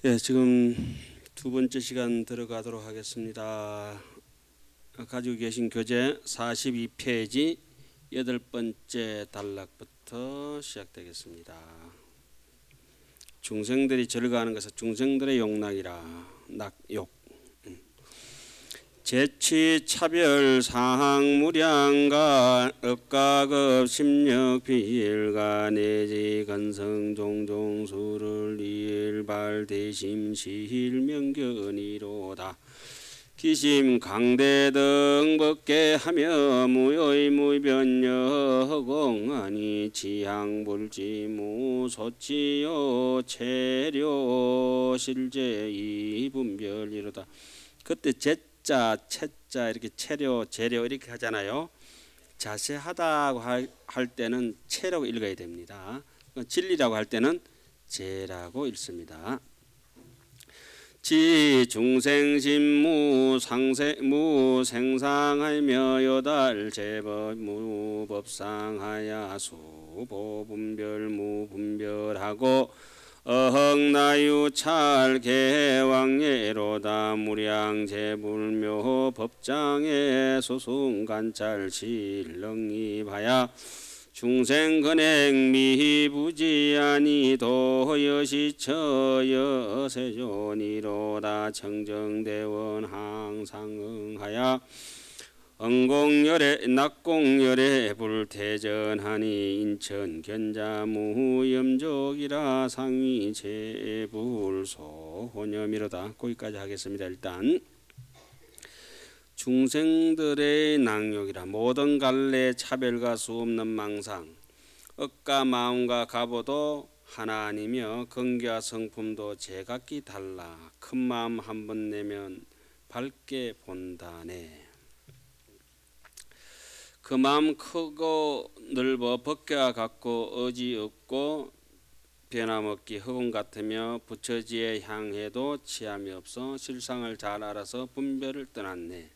예, 지금 두 번째 시간 들어가도록 하겠습니다. 가지고 계신 교재 42페이지 여덟 번째 단락부터 시작되겠습니다. 중생들이 절거하는 것은 중생들의 욕락이라 낙욕. 재치 차별 사항 무량가 억가급 심력 비일가 내지 건성 종종 수를 일발 대심 시일 명견이로다. 기심 강대 등 법계하며 무의 무변여 허공하니 지향불지 무소치요 체료 실제 이분별이로다. 그때 제자 채자 이렇게 체료 재료 이렇게 하잖아요. 자세하다고 할 때는 체라고 읽어야 됩니다. 진리라고 할 때는 제라고 읽습니다. 지 중생심무 생상하며 여달 제법 무법상하야 수보분별 무분별하고 어흥나유찰 개왕예로다. 무량재불묘 법장에 소승관찰 실렁이봐야 중생근행 미부지아니 도여시처 여세존이로다. 청정대원 항상응하야 응공열애 낙공열애 불태전하니 인천 견자무염족이라 상위 제불소혼염이로다. 거기까지 하겠습니다. 일단 중생들의 낭욕이라 모든 갈래 차별과 수없는 망상 억과 마음과 가보도 하나 아니며 건기와 성품도 제각기 달라. 큰 마음 한 번 내면 밝게 본다네. 그 마음 크고 넓어 법계와 같고 의지 없고 변함없기 허공 같으며 부처지에 향해도 취함이 없어 실상을 잘 알아서 분별을 떠났네.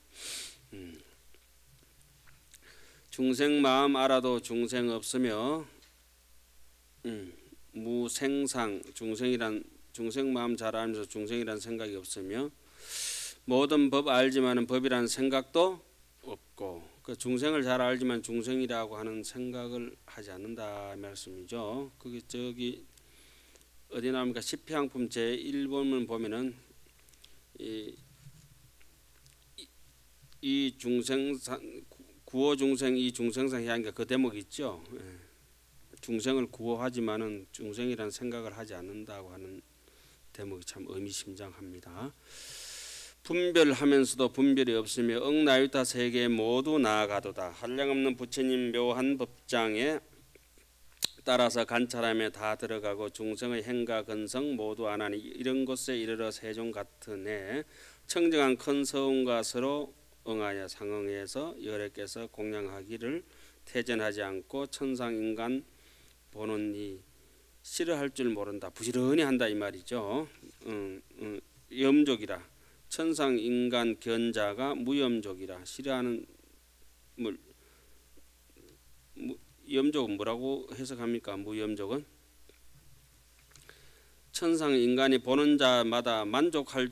중생 마음 알아도 중생 없으며 무생상 중생 마음 잘 알면서 중생이란 생각이 없으며 모든 법 알지만은 법이라는 생각도 없고 그 중생을 잘 알지만 중생이라고 하는 생각을 하지 않는다 말씀이죠. 그게 저기 어디 나옵니까? 십회항품 제1본문 보면은 이 중생상 구호 중생 이 중생상 해양가 그 대목 있죠. 중생을 구호하지만은 중생이라는 생각을 하지 않는다고 하는 대목이 참 의미심장합니다. 분별하면서도 분별이 없으며 억나유타 세계 모두 나아가도다. 한량없는 부처님 묘한 법장에 따라서 관찰하며 다 들어가고 중생의 행과 근성 모두 안하니 이런 곳에 이르러 세종 같으네. 청정한 큰 서운과 서로 응하여 상응해서 여래께서 공양하기를 태전하지 않고 천상인간 보는 이 싫어할 줄 모른다. 부지런히 한다 이 말이죠. 염족이라 천상인간 견자가 무염족이라. 싫어하는 염족은 뭐라고 해석합니까? 무염족은 천상인간이 보는 자마다 만족할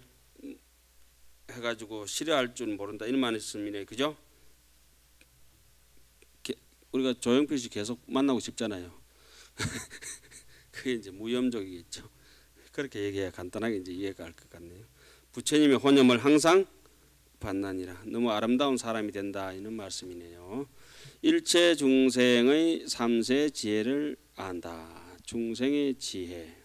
해가지고 싫어할 줄 모른다 이런 말씀이네. 그죠? 우리가 조영필 씨 계속 만나고 싶잖아요. 그게 이제 무염족이겠죠. 그렇게 얘기해야 간단하게 이제 이해가 갈 것 같네요. 부처님의 혼념을 항상 받나니라. 너무 아름다운 사람이 된다 이런 말씀이네요. 일체 중생의 삼세 지혜를 안다. 중생의 지혜.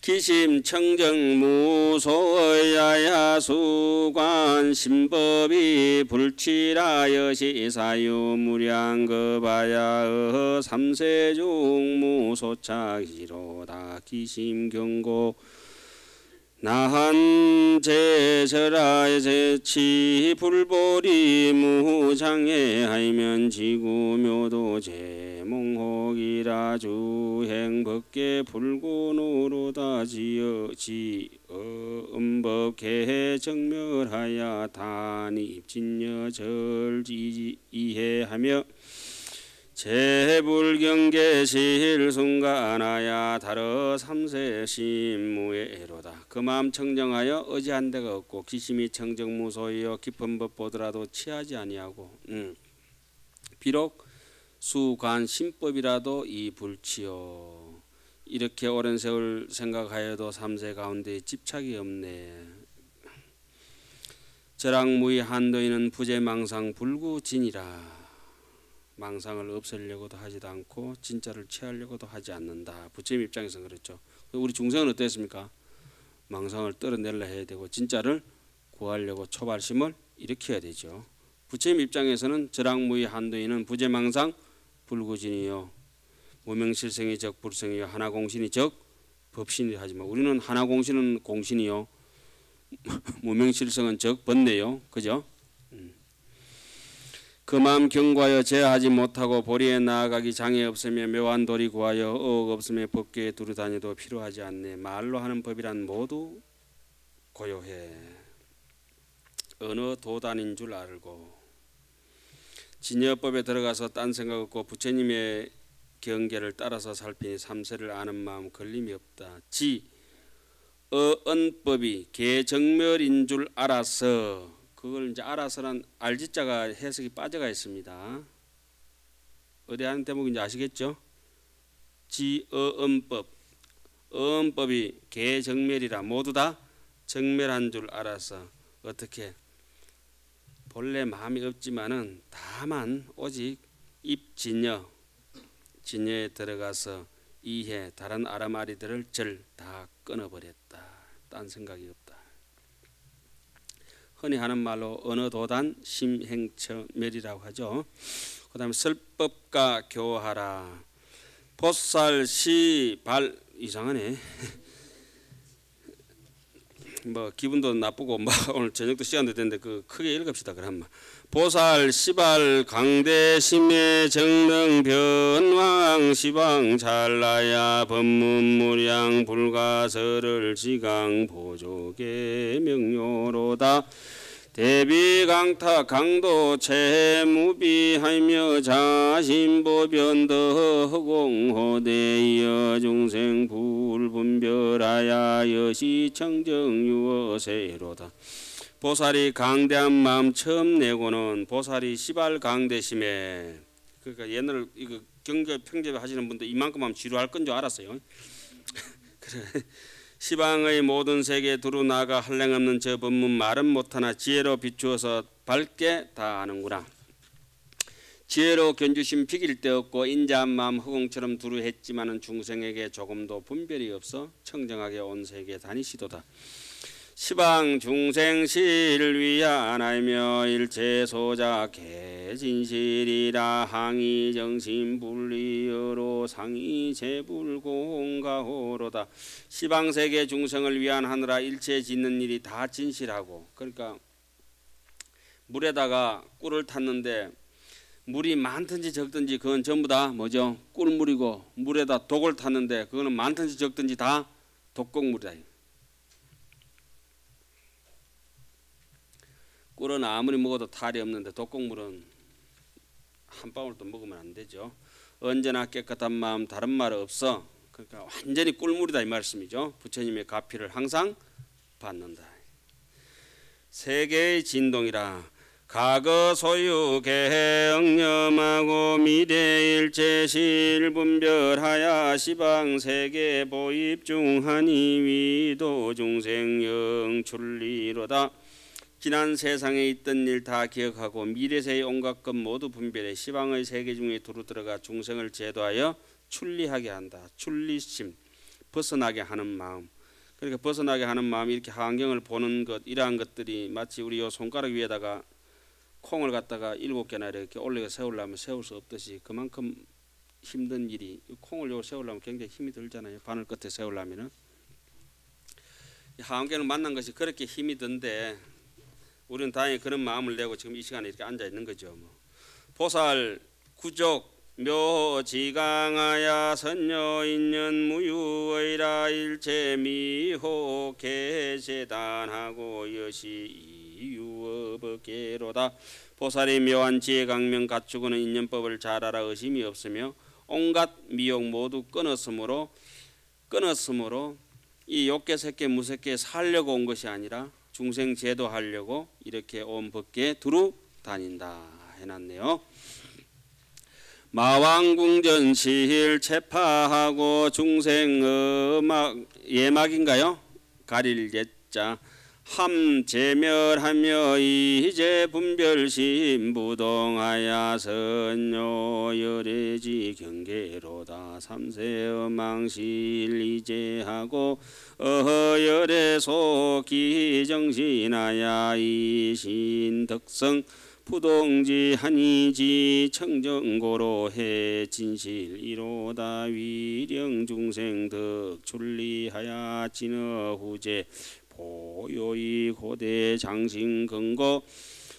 기심 청정 무소야야 수관 신법이 불치라여 시사유 무량급하야 삼세중 무소착이로다. 기심 경고 나한 제설하여 제치 불보리 무장애하면 지구묘도 제몽혹이라 주행법계 불고노로다. 지엄법계 정멸하여 단입진여 절지 이해하며 재불경계실 순간하야 다러 삼세심무에로다. 그 마음 청정하여 의지한 데가 없고 기심이 청정무소이여 깊은 법 보더라도 취하지 아니하고 비록 수관 신법이라도 이 불치요. 이렇게 오랜 세월 생각하여도 삼세 가운데 집착이 없네. 절악무의 한도인은 부재망상 불구진이라. 망상을 없애려고도 하지도 않고 진짜를 취하려고도 하지 않는다. 부처님 입장에서 그렇죠. 우리 중생은 어땠습니까? 망상을 떨어내려 해야 되고 진짜를 구하려고 초발심을 일으켜야 되죠. 부처님 입장에서는 절악무의 한도인은 부재망상 불구진이요. 무명실생이 적 불성이요. 하나공신이 적 법신이라 하지만 우리는 하나공신은 공신이요. 무명실성은 적 번뇌요. 그죠? 그 마음 경과하여 제하지 못하고 보리에 나아가기 장애 없으며 묘한 도리 구하여 어억 없으며 법궤에 두루 다녀도 필요하지 않네. 말로 하는 법이란 모두 고요해. 어느 도단인 줄 알고 진여법에 들어가서 딴 생각 없고 부처님의 경계를 따라서 살피니 삼세를 아는 마음 걸림이 없다. 어언법이 개정멸인 줄 알아서 그걸 이제 알아서는 알지자가 해석이 빠져가 있습니다. 어디 하는 대목인지 아시겠죠? 지어언법, 어언법이 개정멸이라 모두 다 정멸한 줄 알아서 어떻게 본래 마음이 없지만은 다만 오직 입진여, 진여에 들어가서 이해 다른 아라마리들을 절 다 끊어버렸다. 딴 생각이 없다. 흔히 하는 말로 어느 도단 심행처멸이라고 하죠. 그 다음에 설법과 교하라. 보살시발 이상하네. 뭐 기분도 나쁘고 막 오늘 저녁도 시간도 됐는데 그 크게 읽읍시다. 그럼 보살 시발 강대심의 정능 변왕 시방 찰나야 법문무량 불가설을 지강 보조계 명료로다. 대비강타 강도 채무비하며 자신보변더 허공호대여 중생 불분별하야 여시청정유어세로다. 보살이 강대한 마음 처음 내고는 보살이 시발 강대심에 그러니까 옛날 이거 경계 평제배 하시는 분들 이만큼 하면 지루할 건 줄 알았어요. 그래. 시방의 모든 세계 두루 나가 한량없는 저 법문 말은 못하나 지혜로 비추어서 밝게 다 아는구나. 지혜로 견주심 비길 데 없고 인자한 마음 허공처럼 두루 했지만은 중생에게 조금도 분별이 없어 청정하게 온 세계 다니시도다. 시방 중생실 위안하며 일체소자 개진실이라 항이 정신분리여로 상이 재불공가호로다. 시방세계 중생을 위안하느라 일체 짓는 일이 다 진실하고, 그러니까 물에다가 꿀을 탔는데 물이 많든지 적든지 그건 전부 다 뭐죠? 꿀물이고, 물에다 독을 탔는데 그거는 많든지 적든지 다 독곡물이다. 꿀은 아무리 먹어도 탈이 없는데 독곡물은 한 방울도 먹으면 안 되죠. 언제나 깨끗한 마음 다른 말 없어. 그러니까 완전히 꿀물이다 이 말씀이죠. 부처님의 가피를 항상 받는다. 세계의 진동이라 과거 소유 개응념하고 미래일체 실분별하야 시방 세계 보입 중하니 위도 중생 영출리로다. 지난 세상에 있던 일 다 기억하고 미래세의 온갖 것 모두 분별해 시방의 세계 중에 두루 들어가 중생을 제도하여 출리하게 한다. 출리심, 벗어나게 하는 마음. 그러니까 벗어나게 하는 마음이 이렇게 환경을 보는 것, 이러한 것들이 마치 우리 요 손가락 위에다가 콩을 갖다가 7개나 이렇게 올려 세우려면 세울 수 없듯이 그만큼 힘든 일이, 콩을 요 세우려면 굉장히 힘이 들잖아요. 바늘 끝에 세우려면은. 환경을 만난 것이 그렇게 힘이 든데 우리는 다행히 그런 마음을 내고 지금 이 시간에 이렇게 앉아 있는 거죠. 보살 구족 묘지강하야 선녀인연 무유의라 일체 미호 개재단하고 여시 유업계로다. 보살이 묘한 지혜 강명 갖추고는 인연법을 잘 알아 의심이 없으며 온갖 미혹 모두 끊었으므로 이 욕계 색계 무색계 살려고 온 것이 아니라 중생 제도하려고 이렇게 온 법계에 두루 다닌다 해놨네요. 마왕궁전시일 체파하고 중생 예막인가요? 가릴 예자 함제멸하며 이제 분별심 부동하야 선요 열애지 경계로다. 삼세어망실 이제하고 어열애소 기정신하야 이신덕성 부동지 한이지 청정고로 해 진실 이로다. 위령 중생 덕 출리하야 진어 후제 보요이 고대 장신 근거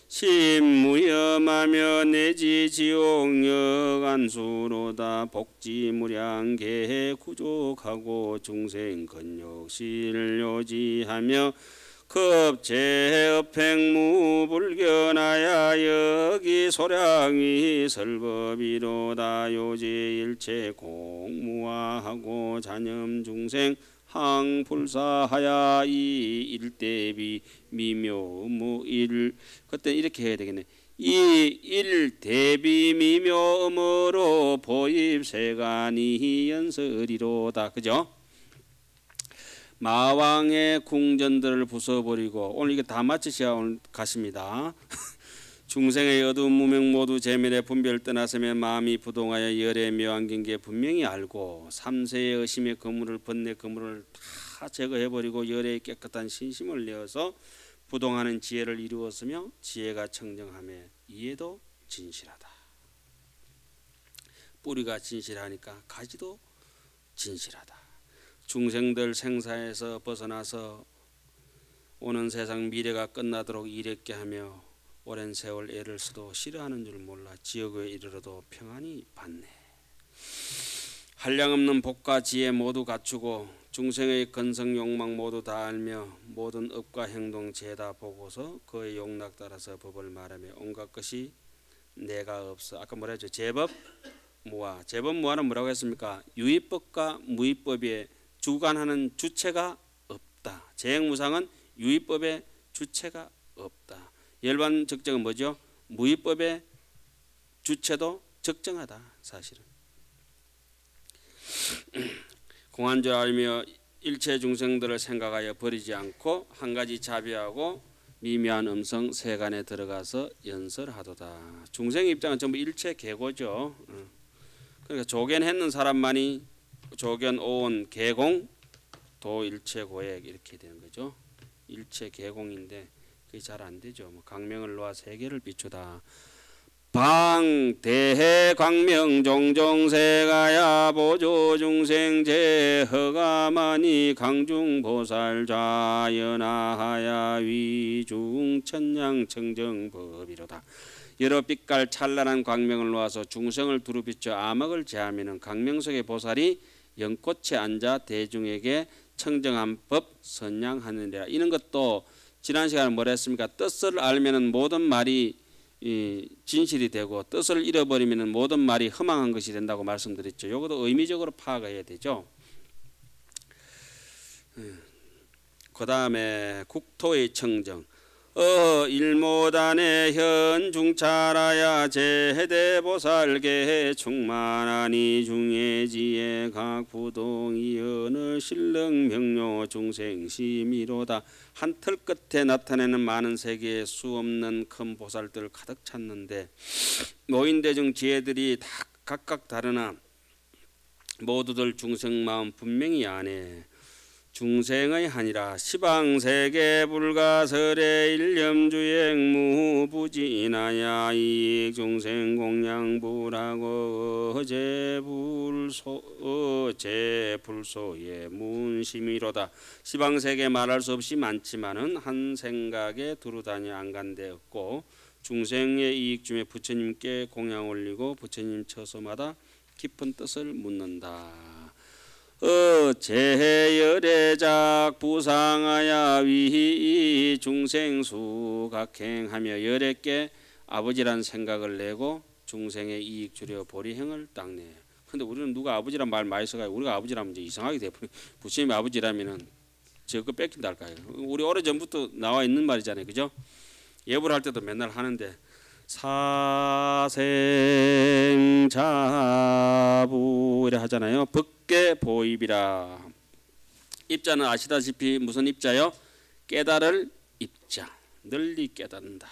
신무염하며 내지 지옥역 안수로다. 복지무량계 구족하고 중생 근욕실 요지하며 급제업행무불견하야 여기 소량이 설법이로다. 요지일체 공무화하고 잔염중생 항불사하야 이 일대비 미묘무일 그때 이렇게 해야 되겠네. 이 일대비 미묘음으로 보입세간이 연설이로다. 그죠? 마왕의 궁전들을 부숴버리고 오늘 이거 다 마치셔야 오늘 가십니다. 중생의 어두운 무명 모두 재멸의 분별 떠나서며 마음이 부동하여 열의 묘한 경계 분명히 알고 삼세의 의심의 거물을 번뇌 거물을 다 제거해버리고 열의 깨끗한 신심을 내어서 부동하는 지혜를 이루었으며 지혜가 청정하며 이해도 진실하다. 뿌리가 진실하니까 가지도 진실하다. 중생들 생사에서 벗어나서 오는 세상 미래가 끝나도록 일했게 하며 오랜 세월 애를 써도 싫어하는 줄 몰라 지옥에 이르러도 평안히 받네. 한량없는 복과 지혜 모두 갖추고 중생의 근성 욕망 모두 다 알며 모든 업과 행동 죄다 보고서 그의 용락 따라서 법을 말하며 온갖 것이 내가 없어. 아까 뭐라 했죠? 제법 무아. 제법 무아는 뭐라고 했습니까? 유의법과 무의법에 주관하는 주체가 없다. 재행무상은 유의법의 주체가 없다. 열반 적정은 뭐죠? 무의법의 주체도 적정하다. 사실은 공한 줄 알며 일체 중생들을 생각하여 버리지 않고 한 가지 자비하고 미묘한 음성 세간에 들어가서 연설하도다. 중생 입장은 전부 일체 계고죠. 그러니까 조견했는 사람만이 조견 오온 계공 도 일체 고액 이렇게 되는 거죠. 일체 계공인데 그게 잘 안 되죠. 뭐 강명을 놓아 세계를 비추다. 방대해 광명 종종세가야 보조 중생제 허가마니 강중보살 좌연하야 위중 천냥 청정법이로다. 여러 빛깔 찬란한 광명을 놓아서 중생을 두루 비춰 암흑을 제하면은 광명 속의 보살이 연꽃에 앉아 대중에게 청정한 법 선양하느니라. 이런 것도 지난 시간에 뭐라 했습니까? 뜻을 알면은 모든 말이 진실이 되고 뜻을 잃어버리면은 모든 말이 허망한 것이 된다고 말씀드렸죠. 이것도 의미적으로 파악해야 되죠. 그 다음에 국토의 청정. 일모단의 현중차라야 제대보살계 충만하니 중해지에 각 부동이 어느 신릉 명료 중생심이로다. 한 틀 끝에 나타내는 많은 세계에 수없는 큰 보살들 가득 찼는데 노인대중 지혜들이 다 각각 다르나 모두들 중생 마음 분명히 아네. 중생의 한이라 시방세계 불가설의 일념주행 무부진하야 이익 중생 공양불하고 어제불소의 문심이로다. 시방세계 말할 수 없이 많지만은 한 생각에 두루 다녀 안 간 데 없고 중생의 이익 중에 부처님께 공양 올리고 부처님 처소마다 깊은 뜻을 묻는다. 재열애작 부상하야 위히 중생수 각행하며 열애께 아버지란 생각을 내고 중생의 이익 주려 보리행을 닦네. 근데 우리는 누가 아버지란 말 많이 써가지고 우리가 아버지라면 이제 이상하게 돼버려. 부처님이 아버지라면은 저거 뺏긴다 할까요? 우리 오래전부터 나와 있는 말이잖아요, 그죠? 예불 할 때도 맨날 하는데 사생자부 이래 하잖아요. 법계 보입이라. 입자는 아시다시피 무슨 입자요? 깨달을 입자. 널리 깨닫는다.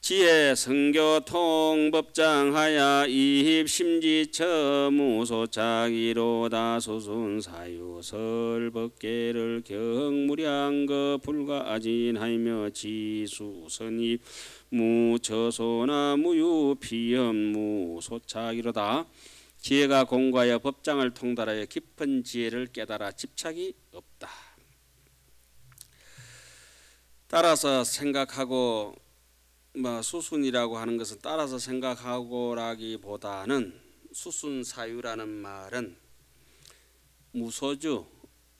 지혜 성교통 법장하야 이입심지처 무소착이로다 수순사유 설법계를 경무량거 불가진하며 지수선입 무처소나 무유피염 무소착이로다. 지혜가 공부하여 법장을 통달하여 깊은 지혜를 깨달아 집착이 없다. 따라서 생각하고 수순이라고 하는 것은 따라서 생각하고라기보다는 수순사유라는 말은 무소주,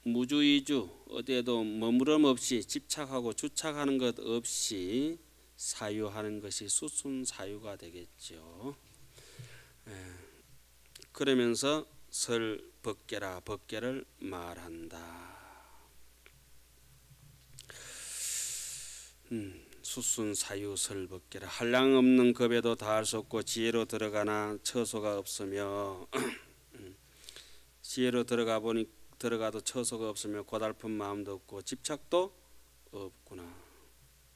무주의주, 어디에도 머무름 없이 집착하고 주착하는 것 없이 사유하는 것이 수순사유가 되겠죠. 그러면서 설법계라 법계를 말한다. 수순사유설법계라. 한량 없는 겁에도 다할 수 없고 지혜로 들어가나 처소가 없으며 지혜로 들어가도 처소가 없으며 고달픈 마음도 없고 집착도 없구나.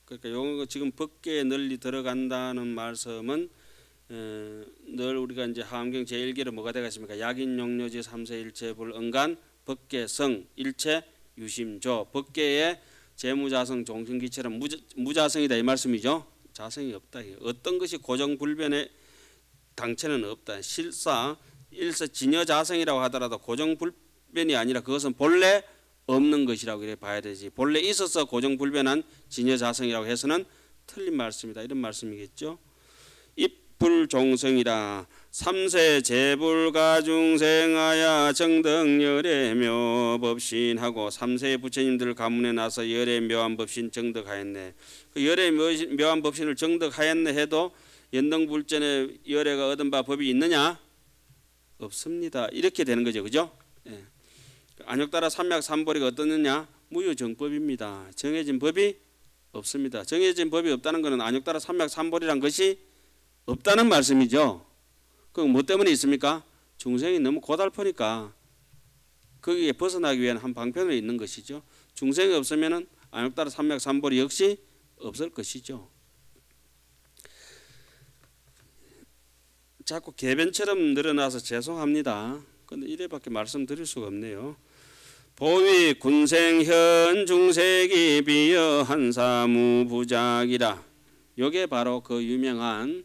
그러니까 요 지금 법계에 널리 들어간다는 말씀은 늘 우리가 이제 하암경 제1계로 뭐가 되겠습니까? 약인용료지 삼세일체불 응간 법계성 일체 유심조. 법계에 재무자성 종신기체는 무자성이다 이 말씀이죠. 자성이 없다. 어떤 것이 고정불변의 당체는 없다. 실사 일서 진여자성이라고 하더라도 고정불변이 아니라 그것은 본래 없는 것이라고 이렇게 봐야 되지. 본래 있어서 고정불변한 진여자성이라고 해서는 틀린 말씀이다. 이런 말씀이겠죠. 입불종성이라. 삼세 재불가중생하야 정덕열애묘 법신하고 삼세의 부처님들 가문에 나서 열애 묘한 법신 정덕하였네. 그 열애 묘한 법신을 정덕하였네 해도 연등불전에 열애가 얻은 바 법이 있느냐? 없습니다. 이렇게 되는 거죠, 그죠? 예. 안욕따라 삼맥삼보리가 어떻느냐? 무효정법입니다. 정해진 법이 없습니다. 정해진 법이 없다는 것은 안욕따라 삼맥삼보리란 것이 없다는 말씀이죠. 그건 뭐 때문에 있습니까? 중생이 너무 고달프니까 거기에 벗어나기 위한 한 방편으로 있는 것이죠. 중생이 없으면은 안욕따라 삼맥삼보리 역시 없을 것이죠. 자꾸 개변처럼 늘어나서 죄송합니다. 근데 이래밖에 말씀드릴 수가 없네요. 보위 군생현 중세기 비여 한사무부작이라. 요게 바로 그 유명한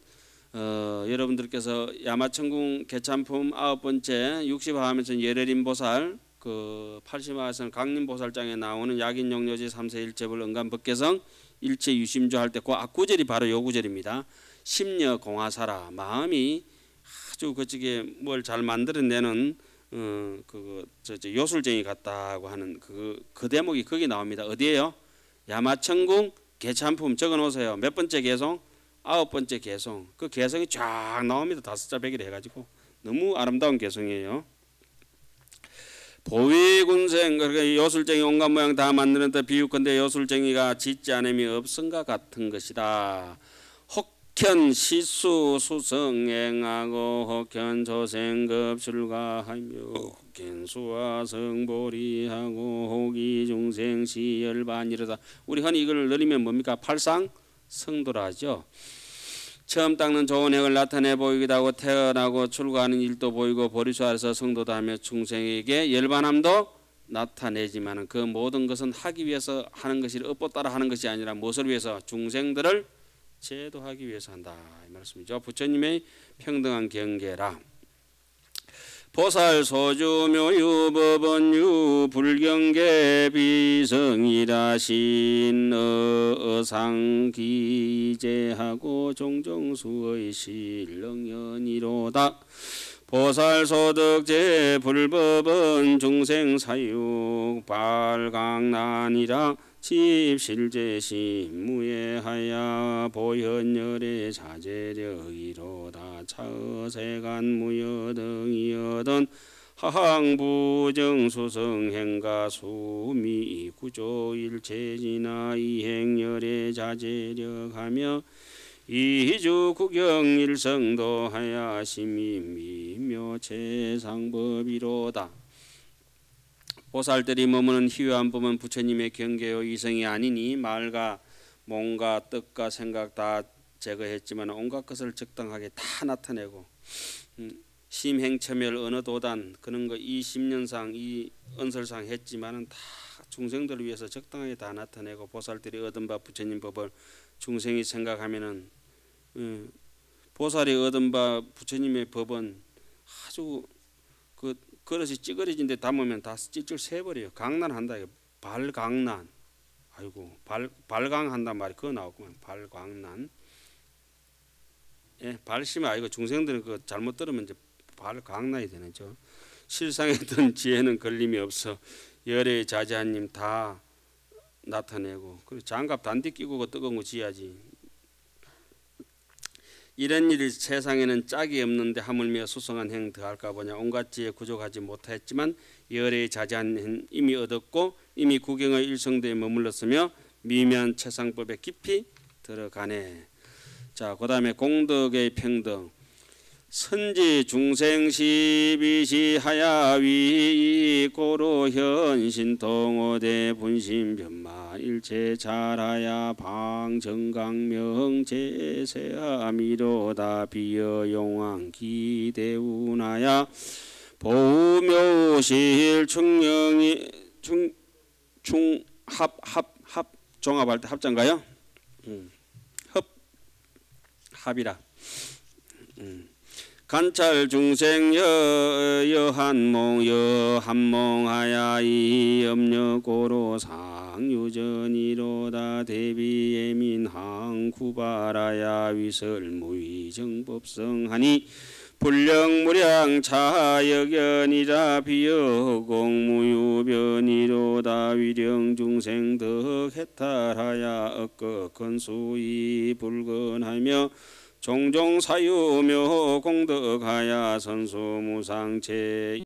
여러분들께서 야마천궁 개참품 9번째 60화하면서 예레림보살 그 80화에서는 강림보살장에 나오는 약인용료지 삼세일체불 응간법계성 일체 유심조 할 때 그 앞구절이 바로 요 구절입니다. 심려 공화사라. 마음이 아주 그쪽에 뭘 잘 만들어내는 요술쟁이 같다고 하는 그 대목이 거기 나옵니다. 어디에요? 야마천궁 개참품 적어놓으세요. 몇 번째 개송? 9번째 개송. 그 개성이 쫙 나옵니다. 5자 100일 해가지고 너무 아름다운 개성이에요. 보위군생 그러니까 요술쟁이 온갖 모양 다 만드는데 비유컨대 요술쟁이가 짓지 않음이 없음과 같은 것이다. 혹현 시수 수성행하고 혹현 조생급출가하며 혹현 수화성보리하고 혹이 중생시 열반이르다. 우리 흔히 이걸 늘리면 뭡니까? 팔상성도라죠. 처음 닦는 좋은 행을 나타내 보이기도 하고 태어나고 출가하는 일도 보이고 보리수 아래서 성도도 하며 중생에게 열반함도 나타내지만 그 모든 것은 하기 위해서 하는 것이 업보 따라 하는 것이 아니라 무엇을 위해서? 중생들을 제도하기 위해서 한다 이 말씀이죠. 부처님의 평등한 경계라. 보살 소주묘유 법원유 불경계 비성이라 신어상 기재하고 종정수의 실렁연이로다. 보살소득제 불법은 중생사육 발강난이라 집실제시 무예하야 보현열의 자제력이로다 차의세간 무여등이여든 하항부정수성행가 수미구조일체지나 이행열의 자제력하며 이주구경일성도하야 심의미묘체상법이로다. 보살들이 머무는 희유한 법은 부처님의 경계요 이성이 아니니 말과 몸과 뜻과 생각 다 제거했지만 온갖 것을 적당하게 다 나타내고 심행처멸 어느 도단 그런 거 이 10년상 이 언설상 했지만은 다 중생들을 위해서 적당하게 다 나타내고 보살들이 얻은 바 부처님 법을 중생이 생각하면은 보살이 얻은 바 부처님의 법은 아주 그 그릇이 찌그러진데 담으면 다 찔찔 새버려요. 강난한다. 발강난. 아이고 발강한단 말이 그거 나오구만. 발강난. 예, 발심이 아니고 중생들은 그 잘못 들으면 이제 발강난이 되는죠. 실상에 든 지혜는 걸림이 없어 열의 자제한님 다 나타내고 그리고 장갑 단디 끼고 그 뜨거운 거 지어야지. 이런 일이 세상에는 짝이 없는데 하물며 수성한 행 더할까 보냐. 온갖 지혜 구족하지 못했지만 열의 자제한 행 이미 얻었고 이미 구경의 일성대에 머물렀으며 미묘한 최상법에 깊이 들어가네. 자, 그 다음에 공덕의 평등. 선지 중생시비시하야위 고로 현신통오대 분신변마 일체 잘하야 방정강명 제세아미로다 비여용왕 기대운하야 보묘실 충령이 충합 종합할 때 합자인가요? 합이라. 관찰 중생 여한몽 여한몽하야 이염려고로 상유전이로다 대비예민항 구발하야 위설무의정법성하니 불량무량 차역연이라 비여공무유변이로다 위령중생 덕해탈하야 억극건수이 불건하며 종종 사유묘 공덕하야 선수무상체